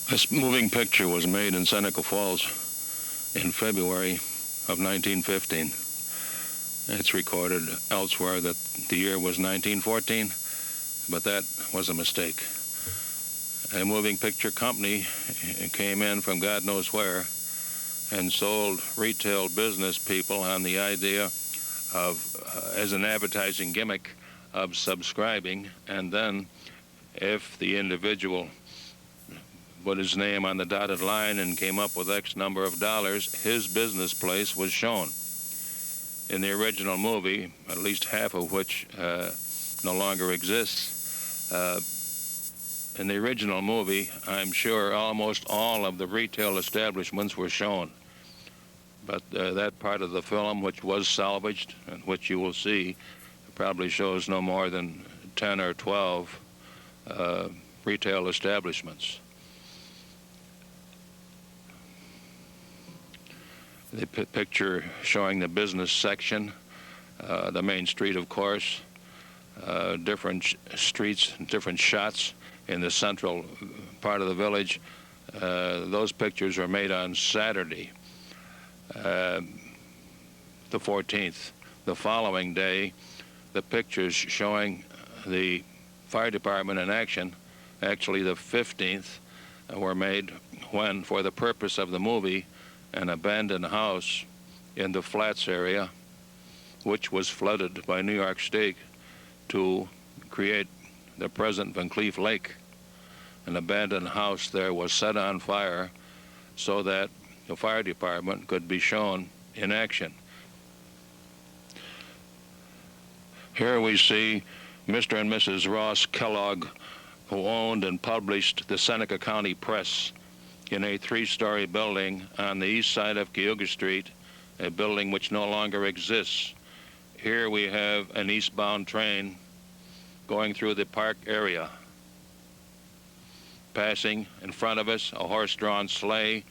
This moving picture was made in Seneca Falls in February of 1915. It's recorded elsewhere that the year was 1914, but that was a mistake. A moving picture company came in from God knows where and sold retail business people on the idea of, as an advertising gimmick, of subscribing, and then if the individual put his name on the dotted line and came up with X number of dollars, his business place was shown. In the original movie, at least half of which no longer exists, in the original movie, I'm sure almost all of the retail establishments were shown. But that part of the film, which was salvaged, and which you will see, probably shows no more than 10 or 12 retail establishments. The picture showing the business section, the main street, of course, different streets, different shots in the central part of the village. Those pictures were made on Saturday, the 14th. The following day, the pictures showing the fire department in action, actually the 15th, were made when, for the purpose of the movie, an abandoned house in the Flats area, which was flooded by New York State to create the present Van Cleef Lake. An abandoned house there was set on fire so that the fire department could be shown in action. Here we see Mr. and Mrs. Ross Kellogg, who owned and published the Seneca County Press, in a three-story building on the east side of Cayuga Street, a building which no longer exists. Here we have an eastbound train going through the park area. Passing in front of us, a horse-drawn sleigh,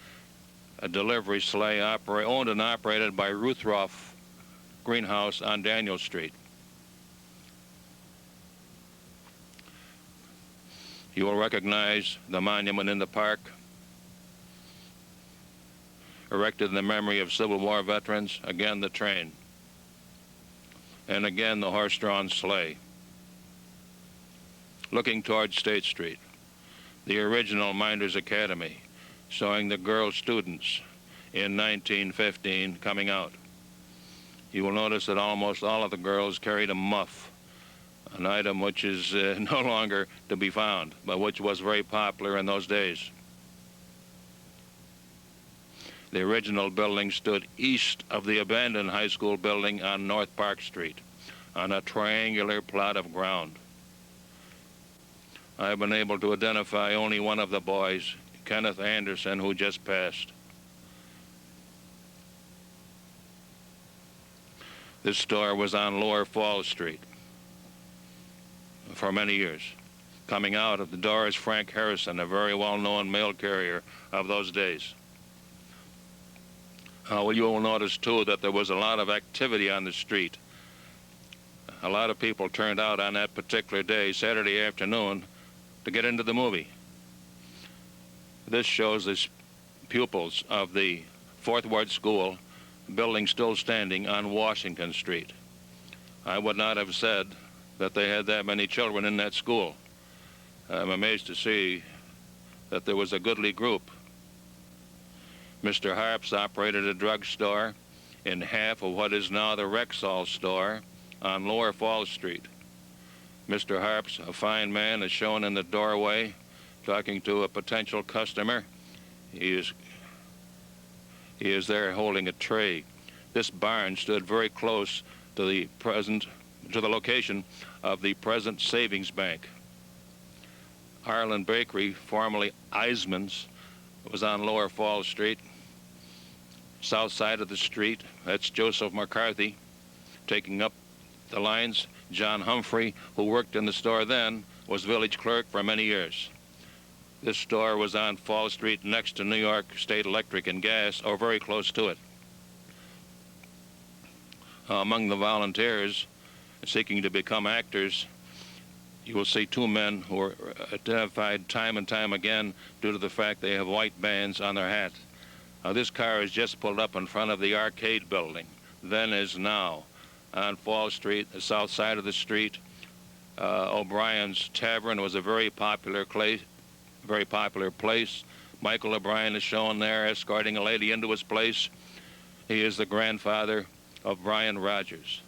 a delivery sleigh owned and operated by Ruthroff Greenhouse on Daniel Street. You will recognize the monument in the park, erected in the memory of Civil War veterans. Again, the train. And again, the horse-drawn sleigh. Looking toward State Street, the original Minders Academy, showing the girl students in 1915 coming out. You will notice that almost all of the girls carried a muff, an item which is no longer to be found, but which was very popular in those days. The original building stood east of the abandoned high school building on North Park Street, on a triangular plot of ground. I've been able to identify only one of the boys, Kenneth Anderson, who just passed. This store was on Lower Falls Street for many years. Coming out of the door is Frank Harrison, a very well-known mail carrier of those days. Well, you will notice, too, that there was a lot of activity on the street. A lot of people turned out on that particular day, Saturday afternoon, to get into the movie. This shows the pupils of the Fourth Ward School, building still standing on Washington Street. I would not have said that they had that many children in that school. I'm amazed to see that there was a goodly group. Mr. Harps operated a drugstore in half of what is now the Rexall store on Lower Falls Street. Mr. Harps, a fine man, is shown in the doorway talking to a potential customer. He is there holding a tray. This barn stood very close to the location of the present Savings Bank. Ireland Bakery, formerly Eisman's, was on Lower Falls Street. South side of the street, that's Joseph McCarthy. Taking up the lines, John Humphrey, who worked in the store then, was village clerk for many years. This store was on Fall Street next to New York State Electric and Gas, or very close to it. Among the volunteers seeking to become actors you will see two men who are identified time and time again due to the fact they have white bands on their hats. Now, this car is just pulled up in front of the arcade building, then is now, on Fall Street, the south side of the street. O'Brien's Tavern was a very popular place. Michael O'Brien is shown there escorting a lady into his place. He is the grandfather of Brian Rogers.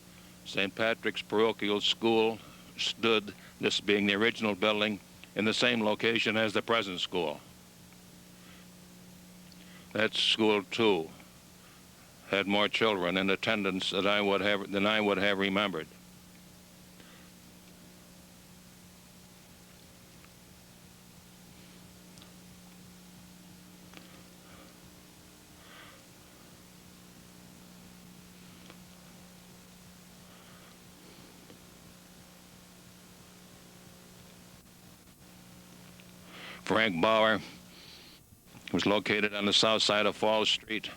St. Patrick's Parochial School stood, this being the original building, in the same location as the present school. That school, too, had more children in attendance than I would have remembered. Frank Bauer was located on the south side of Fall Street,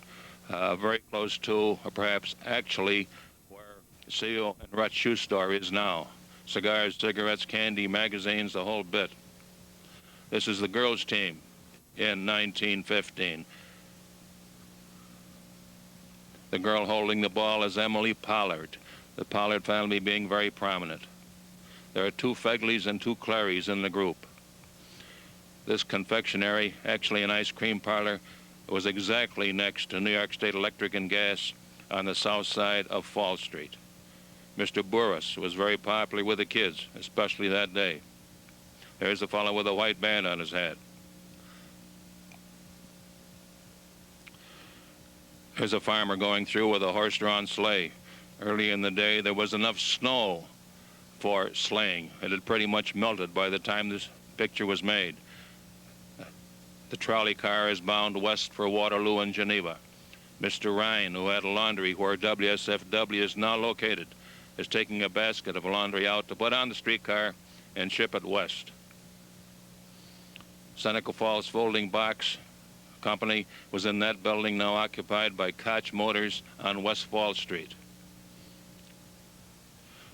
very close to, or perhaps actually, where Seal and Rut's shoe store is now. Cigars, cigarettes, candy, magazines, the whole bit. This is the girls' team in 1915. The girl holding the ball is Emily Pollard, the Pollard family being very prominent. There are two Fegleys and two Clarys in the group. This confectionery, actually an ice cream parlor, was exactly next to New York State Electric and Gas on the south side of Fall Street. Mr. Burris was very popular with the kids, especially that day. There's the fellow with a white band on his head. There's a farmer going through with a horse-drawn sleigh. Early in the day, there was enough snow for sleighing. It had pretty much melted by the time this picture was made. The trolley car is bound west for Waterloo and Geneva. Mr. Ryan, who had a laundry where WSFW is now located, is taking a basket of laundry out to put on the streetcar and ship it west. Seneca Falls Folding Box Company was in that building, now occupied by Koch Motors on West Fall Street.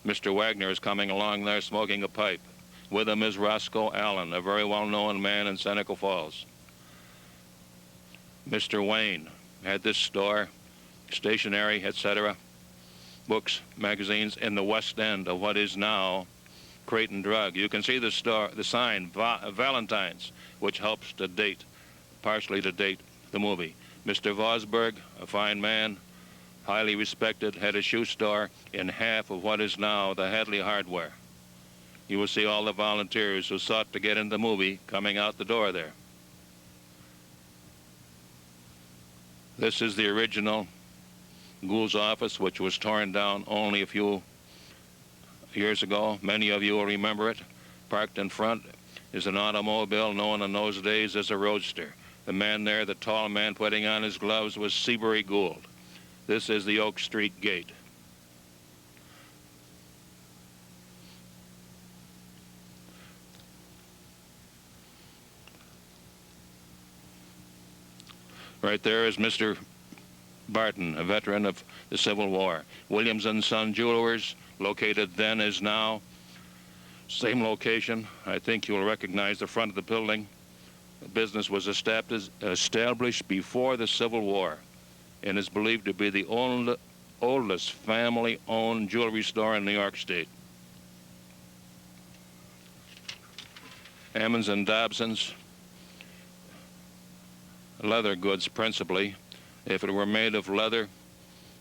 Mr. Wagner is coming along there smoking a pipe. With him is Roscoe Allen, a very well-known man in Seneca Falls. Mr. Wayne had this store, stationery, etc., books, magazines, in the west end of what is now Creighton Drug. You can see the store, the sign, Valentine's, which helps to date, partially to date the movie. Mr. Vosberg, a fine man, highly respected, had a shoe store in half of what is now the Hadley Hardware. You will see all the volunteers who sought to get in the movie coming out the door there. This is the original Gould's office, which was torn down only a few years ago. Many of you will remember it. Parked in front is an automobile known in those days as a roadster. The man there, the tall man putting on his gloves, was Seabury Gould. This is the Oak Street Gate. Right there is Mr. Barton, a veteran of the Civil War. Williams and Son Jewelers, located then as now. Same location. I think you'll recognize the front of the building. The business was established before the Civil War and is believed to be the oldest family-owned jewelry store in New York State. Ammons and Dobson's, leather goods principally. If it were made of leather,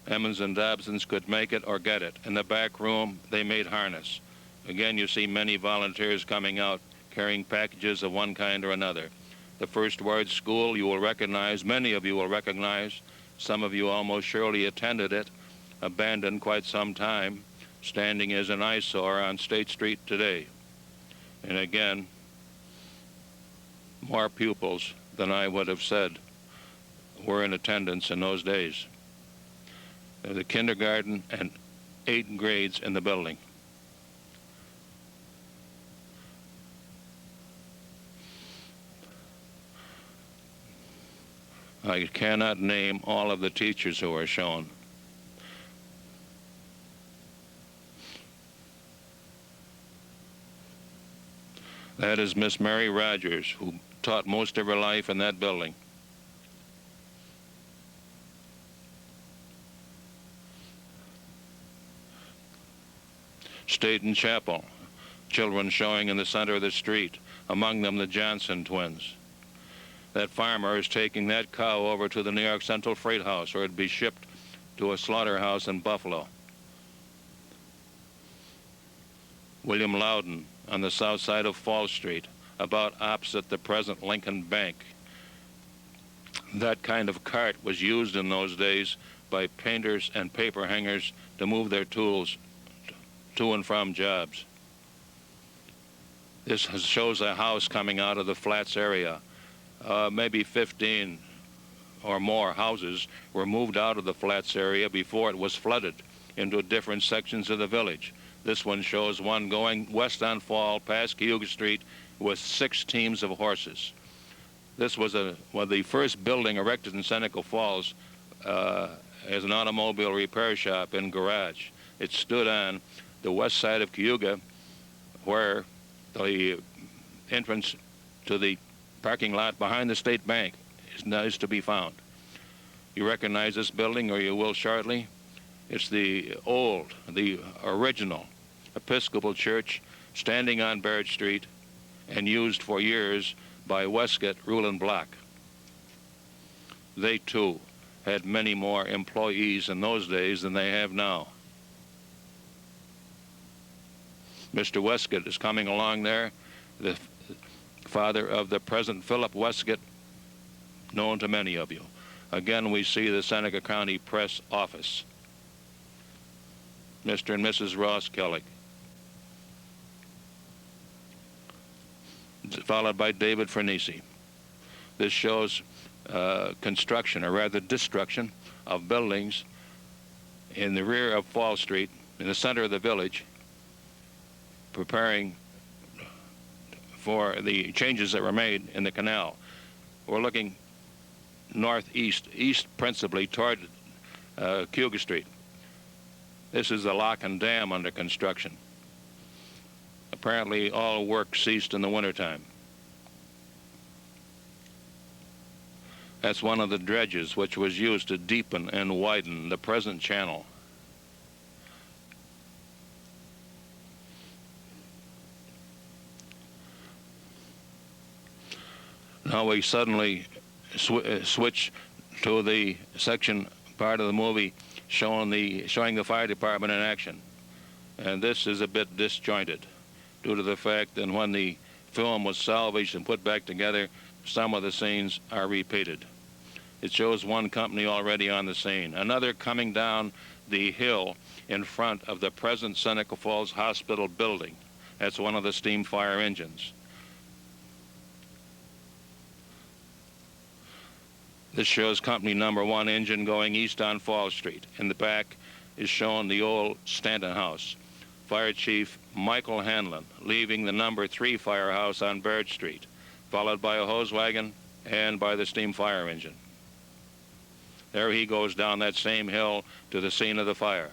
Emmons and Dobson's could make it or get it. In the back room, they made harness. Again, you see many volunteers coming out carrying packages of one kind or another. The First Ward School you will recognize, many of you will recognize, some of you almost surely attended it, abandoned quite some time, standing as an eyesore on State Street today. And again, more pupils than I would have said were in attendance in those days. The kindergarten and 8 grades in the building. I cannot name all of the teachers who are shown. That is Miss Mary Rogers, who taught most of her life in that building. Staten Chapel, children showing in the center of the street, among them the Johnson twins. That farmer is taking that cow over to the New York Central Freight House, or it'd be shipped to a slaughterhouse in Buffalo. William Loudon on the south side of Fall Street, about opposite the present Lincoln Bank. That kind of cart was used in those days by painters and paper hangers to move their tools to and from jobs. This shows a house coming out of the flats area. Maybe 15 or more houses were moved out of the flats area before it was flooded into different sections of the village. This one shows one going west on Fall past Cayuga Street with 6 teams of horses. This was the first building erected in Seneca Falls as an automobile repair shop and garage. It stood on the west side of Cayuga, where the entrance to the parking lot behind the State Bank is to be found. You recognize this building, or you will shortly. It's the original Episcopal church standing on Baird Street and used for years by Westcott, Rule and Block. They, too, had many more employees in those days than they have now. Mr. Westcott is coming along there, the father of the present Philip Westcott, known to many of you. Again, we see the Seneca County Press Office. Mr. and Mrs. Ross Kelly. Followed by David Fernese. This shows construction, or rather destruction, of buildings in the rear of Fall Street, in the center of the village, preparing for the changes that were made in the canal. We're looking northeast, east principally, toward Cayuga Street. This is the lock and dam under construction. Apparently all work ceased in the wintertime. That's one of the dredges which was used to deepen and widen the present channel. Now we suddenly switch to the section part of the movie showing the fire department in action. And this is a bit disjointed due to the fact that when the film was salvaged and put back together, some of the scenes are repeated. It shows one company already on the scene, another coming down the hill in front of the present Seneca Falls Hospital building. That's one of the steam fire engines. This shows company number 1 engine going east on Fall Street. In the back is shown the old Stanton House. Fire Chief Michael Hanlon leaving the number 3 firehouse on Baird Street, followed by a hose wagon and by the steam fire engine. There he goes down that same hill to the scene of the fire.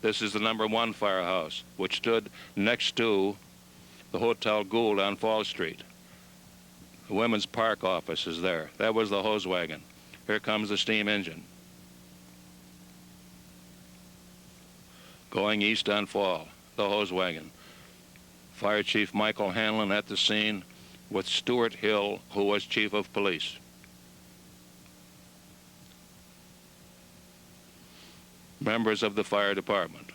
This is the number 1 firehouse, which stood next to the Hotel Gould on Fall Street. The Women's Park office is there. That was the hose wagon. Here comes the steam engine. Going east on Fall, the hose wagon. Fire Chief Michael Hanlon at the scene with Stuart Hill, who was Chief of Police. Members of the fire department.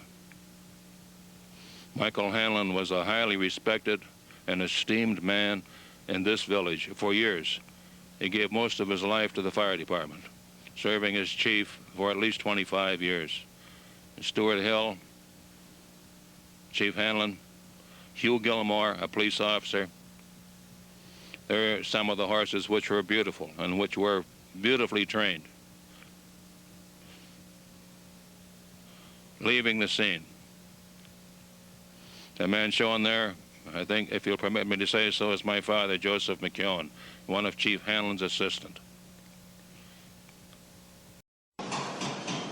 Michael Hanlon was a highly respected and esteemed man in this village for years. He gave most of his life to the fire department, serving as chief for at least 25 years. Stuart Hill, Chief Hanlon, Hugh Gilmore, a police officer. There are some of the horses which were beautiful and which were beautifully trained. Leaving the scene. The man shown there, I think, if you'll permit me to say so, is my father, Joseph McKeown, one of Chief Hanlon's assistants.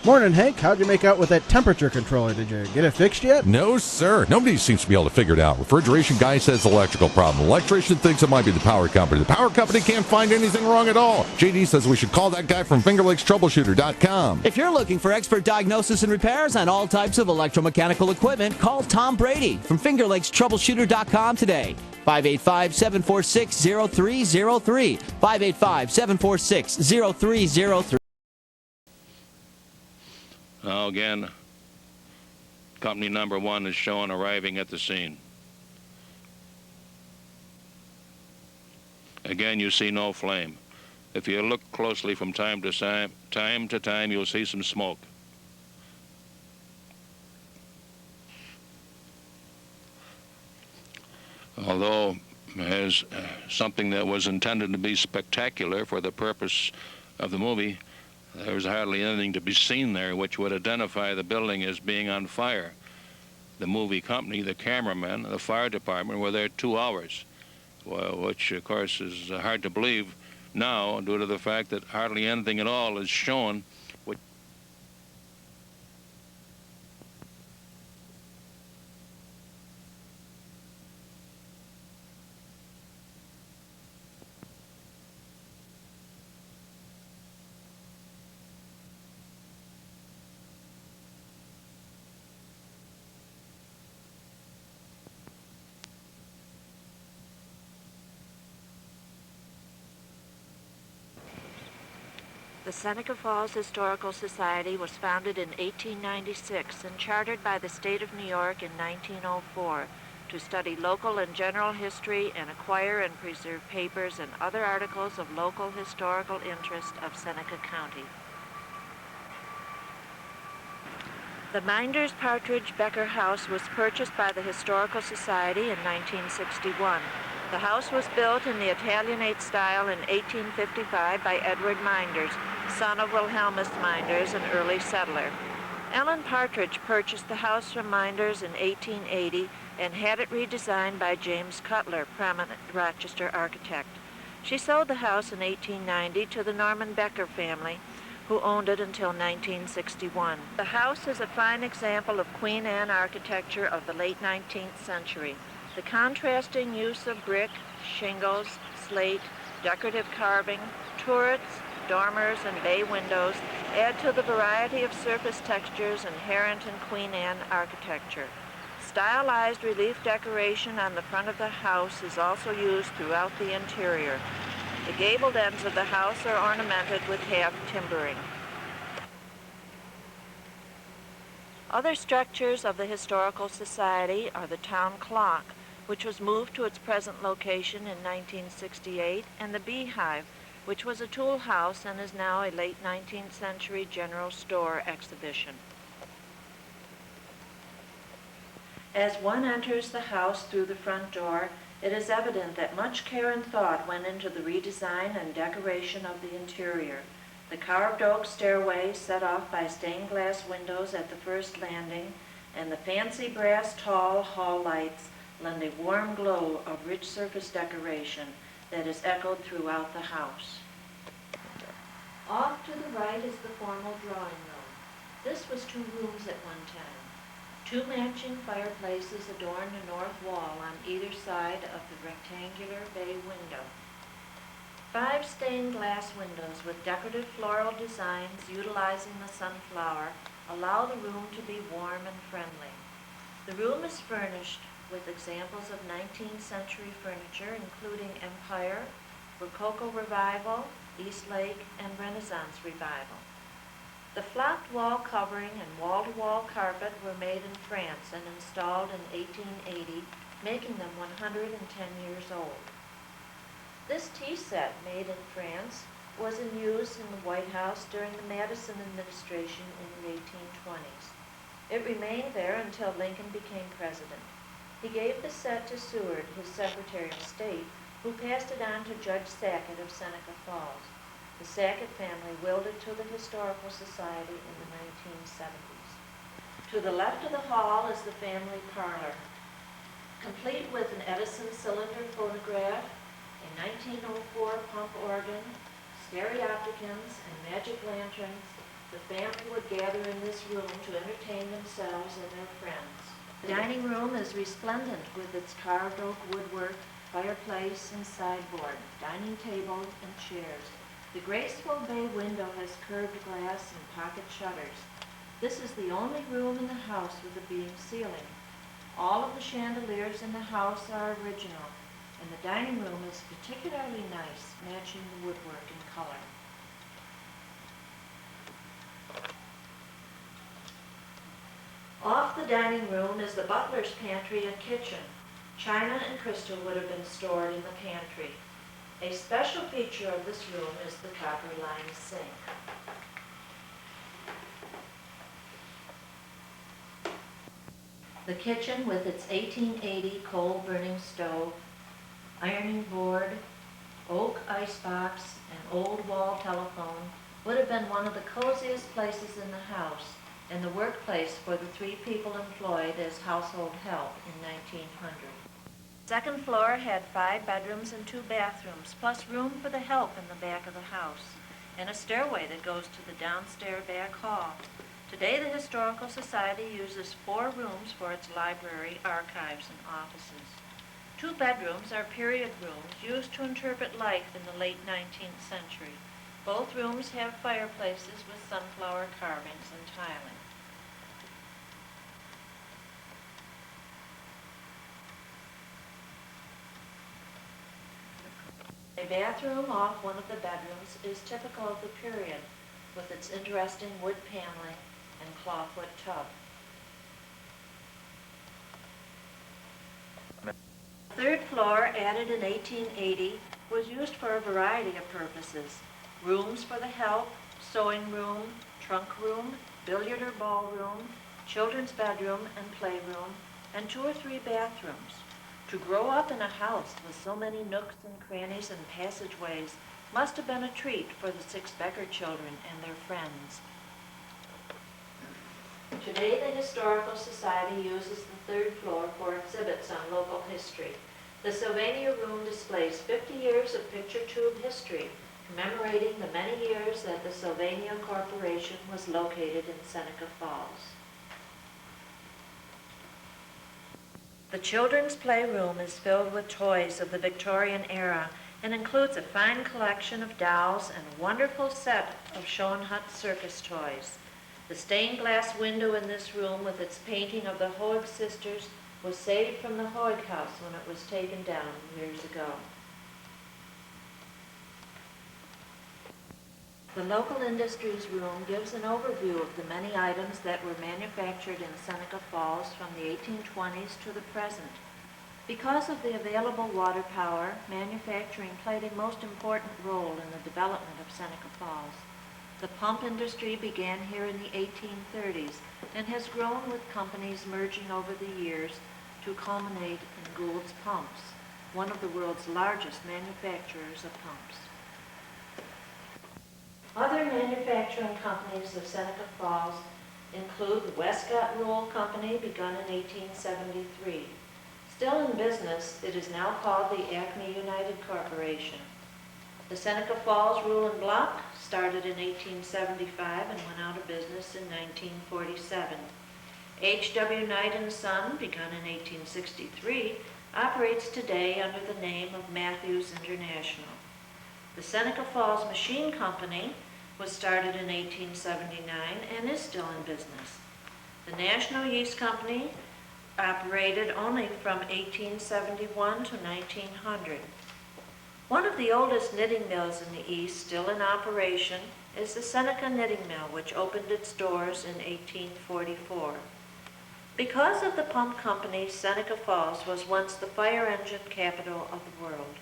Morning, Hank. How'd you make out with that temperature controller? Did you get it fixed yet? No, sir. Nobody seems to be able to figure it out. Refrigeration guy says electrical problem. Electrician thinks it might be the power company. The power company can't find anything wrong at all. JD says we should call that guy from FingerLakesTroubleshooter.com. If you're looking for expert diagnosis and repairs on all types of electromechanical equipment, call Tom Brady from FingerLakesTroubleshooter.com today. 585-746-0303. 585-746-0303. Now again, company number 1 is shown arriving at the scene. Again, you see no flame. If you look closely from time to time, you'll see some smoke. Although as something that was intended to be spectacular for the purpose of the movie, there was hardly anything to be seen there which would identify the building as being on fire. The movie company, the cameraman, the fire department were there 2 hours, which of course is hard to believe now due to the fact that hardly anything at all is shown. The Seneca Falls Historical Society was founded in 1896 and chartered by the state of New York in 1904 to study local and general history and acquire and preserve papers and other articles of local historical interest of Seneca County. The Minders Partridge Becker House was purchased by the Historical Society in 1961. The house was built in the Italianate style in 1855 by Edward Minders, son of Wilhelmus Minders, an early settler. Ellen Partridge purchased the house from Minders in 1880 and had it redesigned by James Cutler, prominent Rochester architect. She sold the house in 1890 to the Norman Becker family, who owned it until 1961. The house is a fine example of Queen Anne architecture of the late 19th century. The contrasting use of brick, shingles, slate, decorative carving, turrets, dormers, and bay windows add to the variety of surface textures inherent in Queen Anne architecture. Stylized relief decoration on the front of the house is also used throughout the interior. The gabled ends of the house are ornamented with half timbering. Other structures of the Historical Society are the town clock, which was moved to its present location in 1968, and the Beehive, which was a tool house and is now a late 19th century general store exhibition. As one enters the house through the front door, it is evident that much care and thought went into the redesign and decoration of the interior. The carved oak stairway set off by stained glass windows at the first landing, and the fancy brass tall hall lights lend a warm glow of rich surface decoration that is echoed throughout the house. Off to the right is the formal drawing room. This was 2 rooms at one time. 2 matching fireplaces adorn the north wall on either side of the rectangular bay window. 5 stained glass windows with decorative floral designs utilizing the sunflower allow the room to be warm and friendly. The room is furnished with examples of 19th century furniture including Empire, Rococo Revival, Eastlake, and Renaissance Revival. The flocked wall covering and wall-to-wall carpet were made in France and installed in 1880, making them 110 years old. This tea set, made in France, was in use in the White House during the Madison administration in the 1820s. It remained there until Lincoln became president. He gave the set to Seward, his Secretary of State, who passed it on to Judge Sackett of Seneca Falls. The Sackett family willed it to the Historical Society in the 1970s. To the left of the hall is the family parlor, complete with an Edison cylinder phonograph, a 1904 pump organ, stereopticons and magic lanterns, The family would gather in this room to entertain themselves and their friends. The dining room is resplendent with its carved oak woodwork, fireplace and sideboard, dining table and chairs. The graceful bay window has curved glass and pocket shutters. This is the only room in the house with a beam ceiling. All of the chandeliers in the house are original, and the dining room is particularly nice, matching the woodwork in color. Off the dining room is the butler's pantry and kitchen. China and crystal would have been stored in the pantry. A special feature of this room is the copper-lined sink. The kitchen with its 1880 coal-burning stove, ironing board, oak icebox, and old wall telephone would have been one of the coziest places in the house and the workplace for the 3 people employed as household help in 1900. Second floor had 5 bedrooms and 2 bathrooms, plus room for the help in the back of the house, and a stairway that goes to the downstairs back hall. Today, the Historical Society uses 4 rooms for its library, archives, and offices. 2 bedrooms are period rooms used to interpret life in the late 19th century. Both rooms have fireplaces with sunflower carvings and tiling. A bathroom off one of the bedrooms is typical of the period, with its interesting wood paneling and clawfoot tub. The 3rd floor, added in 1880, was used for a variety of purposes. Rooms for the help, sewing room, trunk room, billiard or ballroom, children's bedroom and playroom, and 2 or 3 bathrooms. To grow up in a house with so many nooks and crannies and passageways must have been a treat for the 6 Becker children and their friends. Today, the Historical Society uses the 3rd floor for exhibits on local history. The Sylvania Room displays 50 years of picture tube history, commemorating the many years that the Sylvania Corporation was located in Seneca Falls. The children's playroom is filled with toys of the Victorian era and includes a fine collection of dolls and a wonderful set of Schoenhut circus toys. The stained glass window in this room with its painting of the Hoeg sisters was saved from the Hoeg house when it was taken down years ago. The local industries room gives an overview of the many items that were manufactured in Seneca Falls from the 1820s to the present. Because of the available water power, manufacturing played a most important role in the development of Seneca Falls. The pump industry began here in the 1830s and has grown with companies merging over the years to culminate in Gould's Pumps, one of the world's largest manufacturers of pumps. Other manufacturing companies of Seneca Falls include the Westcott Roll Company, begun in 1873. Still in business, it is now called the Acme United Corporation. The Seneca Falls Rule and Block started in 1875 and went out of business in 1947. H.W. Knight & Son, begun in 1863, operates today under the name of Matthews International. The Seneca Falls Machine Company was started in 1879 and is still in business. The National Yeast Company operated only from 1871 to 1900. One of the oldest knitting mills in the East still in operation is the Seneca Knitting Mill, which opened its doors in 1844. Because of the pump company, Seneca Falls was once the fire engine capital of the world.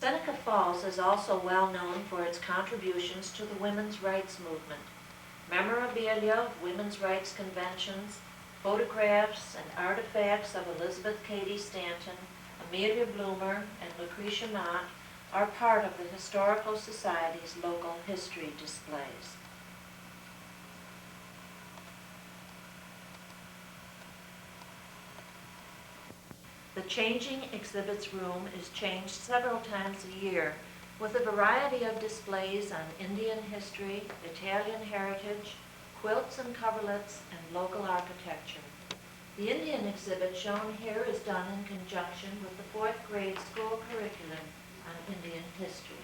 Seneca Falls is also well known for its contributions to the women's rights movement. Memorabilia of women's rights conventions, photographs and artifacts of Elizabeth Cady Stanton, Amelia Bloomer, and Lucretia Mott are part of the Historical Society's local history displays. The changing exhibits room is changed several times a year with a variety of displays on Indian history, Italian heritage, quilts and coverlets, and local architecture. The Indian exhibit shown here is done in conjunction with the 4th grade school curriculum on Indian history.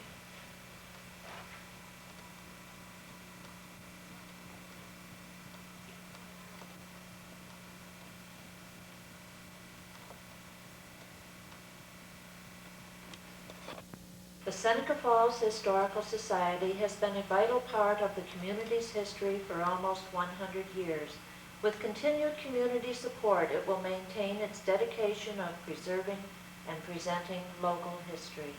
The Seneca Falls Historical Society has been a vital part of the community's history for almost 100 years. With continued community support, it will maintain its dedication of preserving and presenting local history.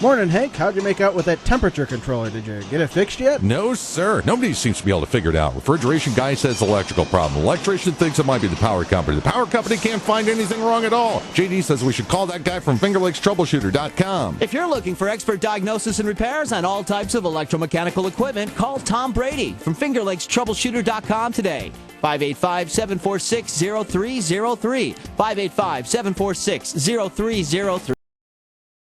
Morning, Hank. How'd you make out with that temperature controller? Did you get it fixed yet? No, sir. Nobody seems to be able to figure it out. Refrigeration guy says electrical problem. Electrician thinks it might be the power company. The power company can't find anything wrong at all. JD says we should call that guy from FingerLakesTroubleshooter.com. If you're looking for expert diagnosis and repairs on all types of electromechanical equipment, call Tom Brady from FingerLakesTroubleshooter.com today. 585-746-0303. 585-746-0303.